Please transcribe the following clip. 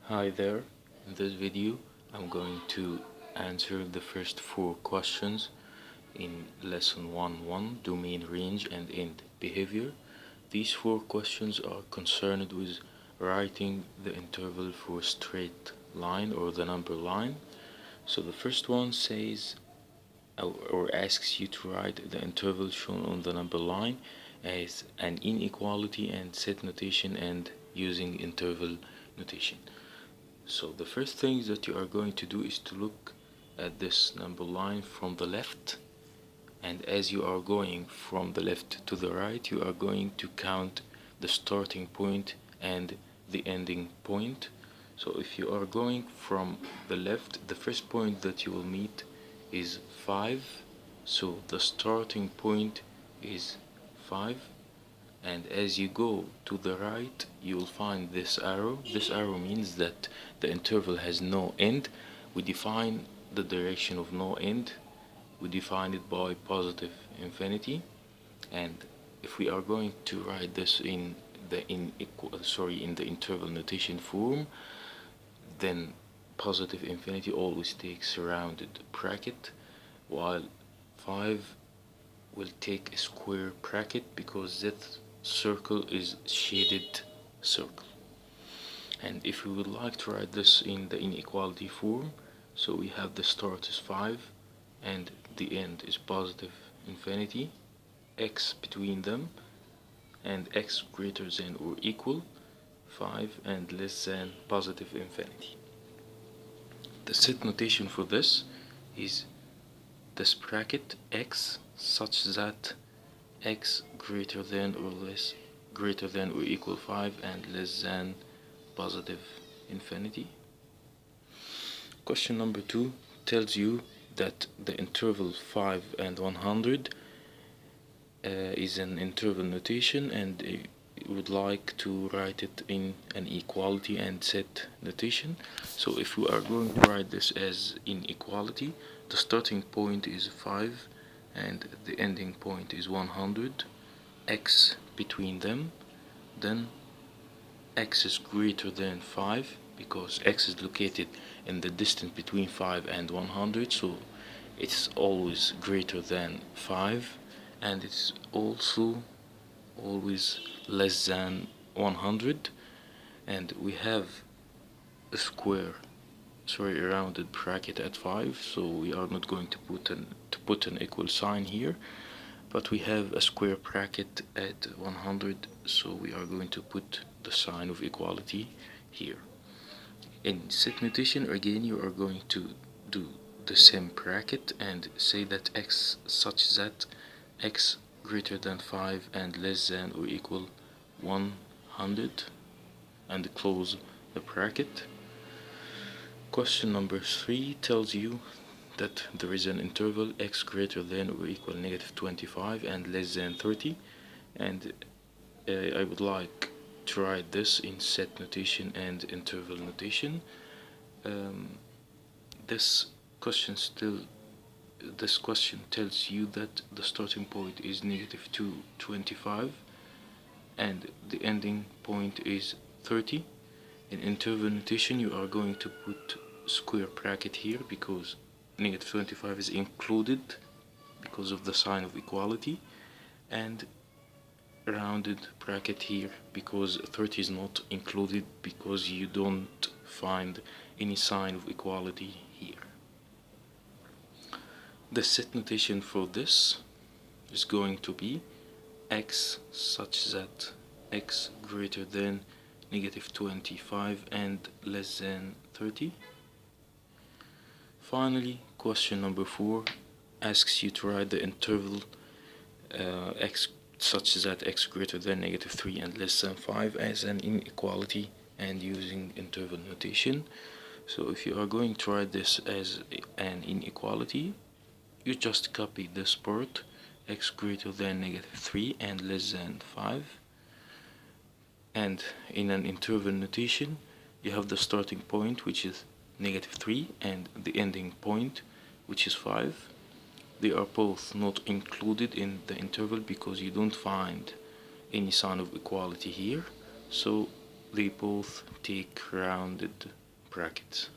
Hi there. In this video I'm going to answer the first four questions in lesson 1.1 domain range and end behavior. These four questions are concerned with writing the interval for a straight line or the number line. So the first one says or asks you to write the interval shown on the number line as an inequality and set notation and using interval notation. So the first thing that you are going to do is to look at this number line from the left, and as you are going from the left to the right you are going to count the starting point and the ending point. So if you are going from the left, the first point that you will meet is 5, so the starting point is 5, and as you go to the right you will find this arrow. This arrow means that the interval has no end. We define the direction of no end, we define it by positive infinity, and if we are going to write this in the interval notation form, then positive infinity always takes a rounded bracket, while 5 will take a square bracket because that circle is shaded circle. And if we would like to write this in the inequality form, so we have the start is 5 and the end is positive infinity, x between them, and x greater than or equal 5 and less than positive infinity. The set notation for this is this bracket x such that x greater than or equal 5 and less than positive infinity. Question number 2 tells you that the interval 5 and 100 is an interval notation, and you would like to write it in an equality and set notation. So if we are going to write this as inequality, the starting point is 5 and the ending point is 100, x between them, then x is greater than 5 because x is located in the distance between 5 and 100, so it's always greater than 5, and it's also always less than 100, and we have a a rounded bracket at 5, so we are not going to put an equal sign here, but we have a square bracket at 100, so we are going to put the sign of equality here. In set notation again you are going to do the same bracket and say that x such that x greater than 5 and less than or equal 100 and close the bracket. Question number 3 tells you that there is an interval x greater than or equal -25 and less than 30, and I would like to write this in set notation and interval notation. This question tells you that the starting point is -225 and the ending point is 30. In interval notation you are going to put square bracket here because -25 is included because of the sign of equality, and rounded bracket here because 30 is not included because you don't find any sign of equality here. The set notation for this is going to be x such that x greater than -25 and less than 30. Finally, question number 4 asks you to write the interval x such that x greater than -3 and less than 5 as an inequality and using interval notation. So if you are going to write this as an inequality, you just copy this part, x greater than -3 and less than 5, and in an interval notation you have the starting point which is -3 and the ending point which is 5. They are both not included in the interval because you don't find any sign of equality here, so they both take rounded brackets.